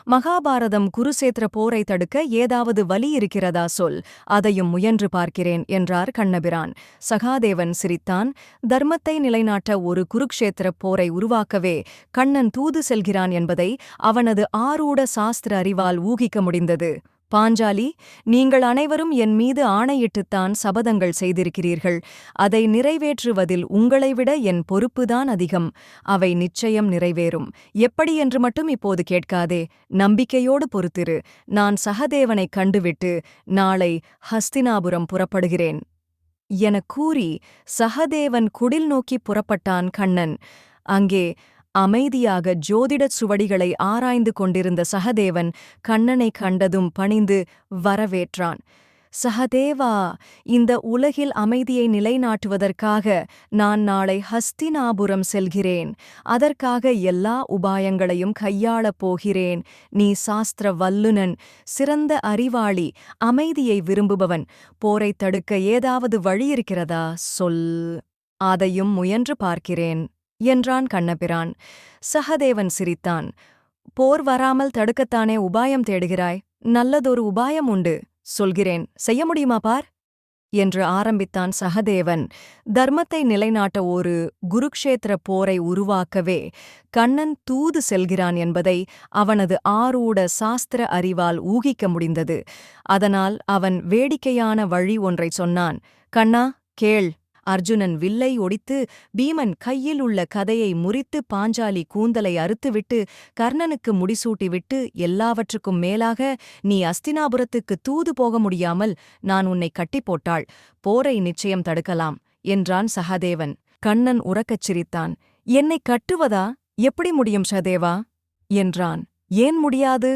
மகாபாரதம் குருசேத்திர போரை தடுக்க ஏதாவது வழி இருக்கிறதா சொல், அதையும் முயன்று பார்க்கிறேன் என்றார் கண்ணபிரான். சகாதேவன் சிரித்தான். தர்மத்தை நிலைநாட்ட ஒரு குருக்ஷேத்திர போரை உருவாக்கவே கண்ணன் தூது செல்கிறான் என்பதை அவனது ஆரூட சாஸ்திர அறிவால் ஊகிக்க முடிந்தது. பாஞ்சாலி, நீங்கள் அனைவரும் என் மீது ஆணையிட்டுத்தான் சபதங்கள் செய்திருக்கிறீர்கள். அதை நிறைவேற்றுவதில் உங்களைவிட என் பொறுப்புதான் அதிகம். அவை நிச்சயம் நிறைவேறும். எப்படி என்று மட்டும் இப்போது கேட்காதே. நம்பிக்கையோடு பொறுத்திரு. நான் சகதேவனைக் கண்டுவிட்டு நாளை ஹஸ்தினாபுரம் புறப்படுகிறேன் எனக் கூறி சகதேவன் குடில் நோக்கிப் புறப்பட்டான் கண்ணன். அங்கே அமைதியாக ஜோதிடச் சுவடிகளை ஆராய்ந்து கொண்டிருந்த சகதேவன் கண்ணனைக் கண்டதும் பணிந்து வரவேற்றான். சகதேவா, இந்த உலகில் அமைதியை நிலைநாட்டுவதற்காக நான் நாளை ஹஸ்தினாபுரம் செல்கிறேன். அதற்காக எல்லா உபாயங்களையும் கையாளப் போகிறேன். நீ சாஸ்திர வல்லுனன், சிறந்த அறிவாளி, அமைதியை விரும்புபவன். போரைத் தடுக்க ஏதாவது வழியிருக்கிறதா சொல். அதையும் முயன்று பார்க்கிறேன் என்றான் கண்ணபிரான். சகதேவன் சிரித்தான். போர் வராமல் தடுக்கத்தானே உபாயம் தேடுகிறாய்? நல்லதொரு உபாயம் உண்டு, சொல்கிறேன், செய்ய முடியுமா பார் என்று ஆரம்பித்தான் சகதேவன். தர்மத்தை நிலைநாட்ட ஒரு குருக்ஷேத்திர போரை உருவாக்கவே கண்ணன் தூது செல்கிறான் என்பதை அவனது ஆரூட சாஸ்திர அறிவால் ஊகிக்க முடிந்தது. அதனால் அவன் வேடிக்கையான வழி ஒன்றை சொன்னான். கண்ணா, கேள். அர்ஜுனன் வில்லை ஒடித்து பீமன் கையில் உள்ள கதையை முறித்து பாஞ்சாலி கூந்தலை அறுத்துவிட்டு கர்ணனுக்கு முடிசூட்டிவிட்டு எல்லாவற்றுக்கும் மேலாக நீ அஸ்தினாபுரத்துக்கு தூது போக முடியாமல் நான் உன்னை கட்டி போட்டாள். போரை நிச்சயம் தடுக்கலாம் என்றான் சகதேவன். கண்ணன் உரக்கச் சிரித்தான். என்னை கட்டுவதா? எப்படி முடியும் சதேவா என்றான். ஏன் முடியாது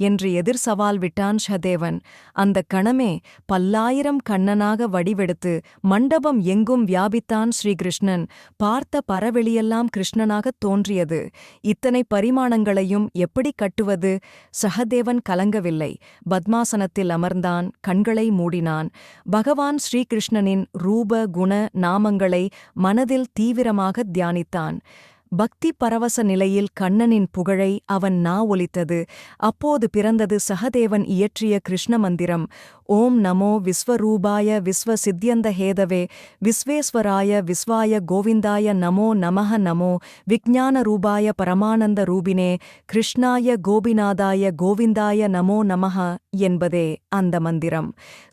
என்று எதிர் சவால் விட்டான் சதேவன். அந்தக் கணமே பல்லாயிரம் கண்ணனாக வடிவெடுத்து மண்டபம் எங்கும் வியாபித்தான் ஸ்ரீகிருஷ்ணன். பார்த்த பரவெளியெல்லாம் கிருஷ்ணனாகத் தோன்றியது. இத்தனை பரிமாணங்களையும் எப்படி கட்டுவது? சகதேவன் கலங்கவில்லை. பத்மாசனத்தில் அமர்ந்தான், கண்களை மூடினான். பகவான் ஸ்ரீகிருஷ்ணனின் ரூப குண நாமங்களை மனதில் தீவிரமாகத் தியானித்தான். பக்தி பரவச நிலையில் கண்ணனின் புகழை அவன் நா ஒலித்தது. அப்போது பிறந்தது சகதேவன் இயற்றிய கிருஷ்ண மந்திரம். ஓம் நமோ விஸ்வரூபாய விஸ்வசித்யந்த ஹேதவே விஸ்வேஸ்வராய விஸ்வாய கோவிந்தாய நமோ நமஹ நமோ விஞ்ஞான ரூபாய பரமானந்த ரூபினே கிருஷ்ணாய கோபிநாதாய கோவிந்தாய நமோ நமஹ என்பதே அந்த மந்திரம்.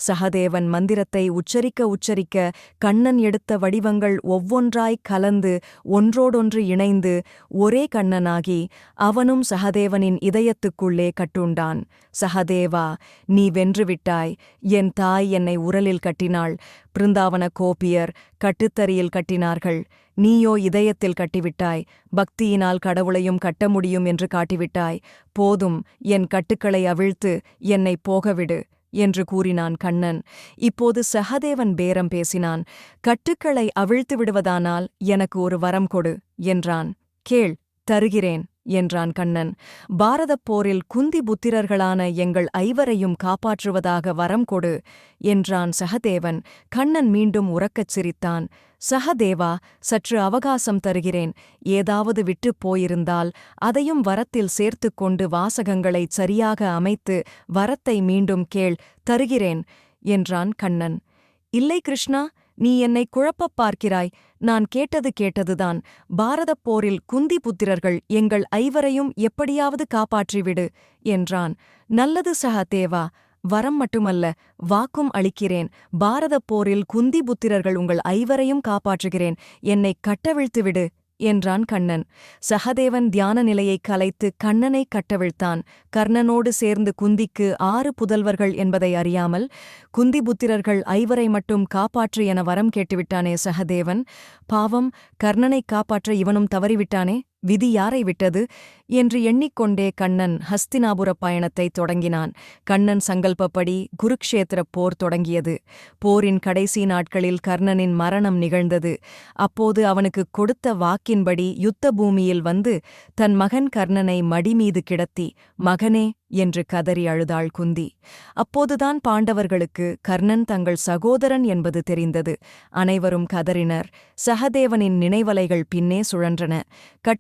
சகதேவன் மந்திரத்தை உச்சரிக்க கண்ணன் எடுத்த வடிவங்கள் ஒவ்வொன்றாய் கலந்து ஒன்றோடொன்று இணைந்து ஒரே கண்ணனாகி அவனும் சகதேவனின் இதயத்துக்குள்ளே கட்டுண்டான். சகதேவா, நீ வென்றுவிட்டாய். என் தாய் என்னை உரலில் கட்டினாள். பிருந்தாவன கோபியர் கட்டுத்தறியில் கட்டினார்கள். நீயோ இதயத்தில் கட்டிவிட்டாய். பக்தியினால் கடவுளையும் கட்ட முடியும் என்று காட்டிவிட்டாய். போதும், என் கட்டுக்களை அவிழ்த்து என்னை போகவிடு என்று கூறினான் கண்ணன். இப்போது சகதேவன் பேரம் பேசினான். கட்டுக்களை அவிழ்த்து விடுவதானால் எனக்கு ஒரு வரம் கொடு என்றான். கேள், தருகிறேன் என்றான் கண்ணன். பாரதப் போரில் குந்தி புத்திரர்களான எங்கள் ஐவரையும் காப்பாற்றுவதாக வரம் கொடு என்றான் சகதேவன். கண்ணன் மீண்டும் உரக்கச் சிரித்தான். சகதேவா, சற்று அவகாசம் தருகிறேன். ஏதாவது விட்டுப் போயிருந்தால் அதையும் வரத்தில் சேர்த்துக் கொண்டு வாசகங்களைச் சரியாக அமைத்து வரத்தை மீண்டும் கேள், தருகிறேன் என்றான் கண்ணன். இல்லை கிருஷ்ணா, நீ என்னை குழப்பப் பார்க்கிறாய். நான் கேட்டதுதான். பாரதப் போரில் குந்தி புத்திரர்கள் எங்கள் ஐவரையும் எப்படியாவது காப்பாற்றிவிடு என்றான். நல்லது சகதேவா, வரம் மட்டுமல்ல, வாக்கும் அளிக்கிறேன். பாரதப் போரில் குந்தி புத்திரர்கள் உங்கள் ஐவரையும் காப்பாற்றுகிறேன். என்னைக் கட்டவிழ்த்துவிடு என்றான் கண்ணன். சகதேவன் தியான நிலையைக் கலைத்து கண்ணனை கட்டவிழ்த்தான். கர்ணனோடு சேர்ந்து குந்திக்கு 6 புதல்வர்கள் என்பதை அறியாமல் குந்திபுத்திரர்கள் ஐவரை மட்டும் காப்பாற்று என வரம் கேட்டுவிட்டானே சகதேவன். பாவம், கர்ணனைக் காப்பாற்ற இவனும் தவறிவிட்டானே. விதி யாரை விட்டது என்று எண்ணிக்கொண்டே கண்ணன் ஹஸ்தினாபுரப் பயணத்தைத் தொடங்கினான். கண்ணன் சங்கல்பப்படி குருக்ஷேத்திரப் போர் தொடங்கியது. போரின் கடைசி நாட்களில் கர்ணனின் மரணம் நிகழ்ந்தது. அப்போது அவனுக்குக் கொடுத்த வாக்கின்படி யுத்த பூமியில் வந்து தன் மகன் கர்ணனை மடிமீது கிடத்தி, மகனே என்று கதறி அழுதாள் குந்தி. அப்போதுதான் பாண்டவர்களுக்கு கர்ணன் தங்கள் சகோதரன் என்பது தெரிந்தது. அனைவரும் கதறினர். சகதேவனின் நினைவலைகள் பின்னே சுழன்றன.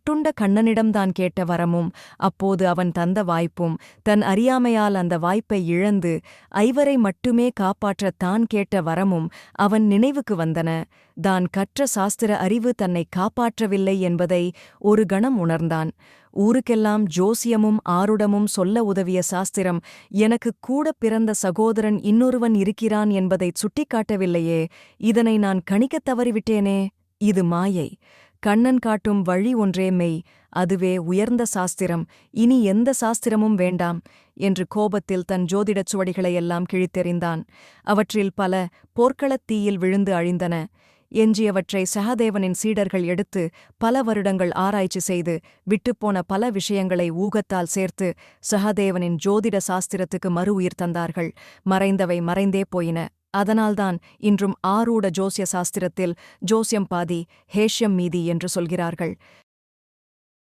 கட்டுண்ட கண்ணனிடம்தான் கேட்ட வரமும் அப்போது அவன் தந்த வாய்ப்பும் தன் அறியாமையால் அந்த வாய்ப்பை இழந்து ஐவரை மட்டுமே காப்பாற்றத் தான் கேட்ட வரமும் அவன் நினைவுக்கு வந்தன. தான் கற்ற சாஸ்திர அறிவு தன்னை காப்பாற்றவில்லை என்பதை ஒரு கணம் உணர்ந்தான். ஊருக்கெல்லாம் ஜோசியமும் ஆருடமும் சொல்ல உதவிய சாஸ்திரம் எனக்குக் கூடப் பிறந்த சகோதரன் இன்னொருவன் இருக்கிறான் என்பதைச் சுட்டிக்காட்டவில்லையே, இதனை நான் கணிக்கத் தவறிவிட்டேனே. இது மாயை. கண்ணன் காட்டும் வழி ஒன்றே மெய், அதுவே உயர்ந்த சாஸ்திரம். இனி எந்த சாஸ்திரமும் வேண்டாம் என்று கோபத்தில் தன் ஜோதிடச் சுவடிகளையெல்லாம் கிழித்தெறிந்தான். அவற்றில் பல போர்க்களத் தீயில் விழுந்து அழிந்தன. எஞ்சியவற்றை சகாதேவனின் சீடர்கள் எடுத்து பல வருடங்கள் ஆராய்ச்சி செய்து விட்டுப்போன பல விஷயங்களை ஊகத்தால் சேர்த்து சகாதேவனின் ஜோதிட சாஸ்திரத்துக்கு மறு உயிர் தந்தார்கள். மறைந்தவை மறைந்தே போயின. அதனால்தான் இன்றும் ஆரூட ஜோசிய சாஸ்திரத்தில் ஜோசியம் பாதி ஹேஷ்யம் மீதி என்று சொல்கிறார்கள்.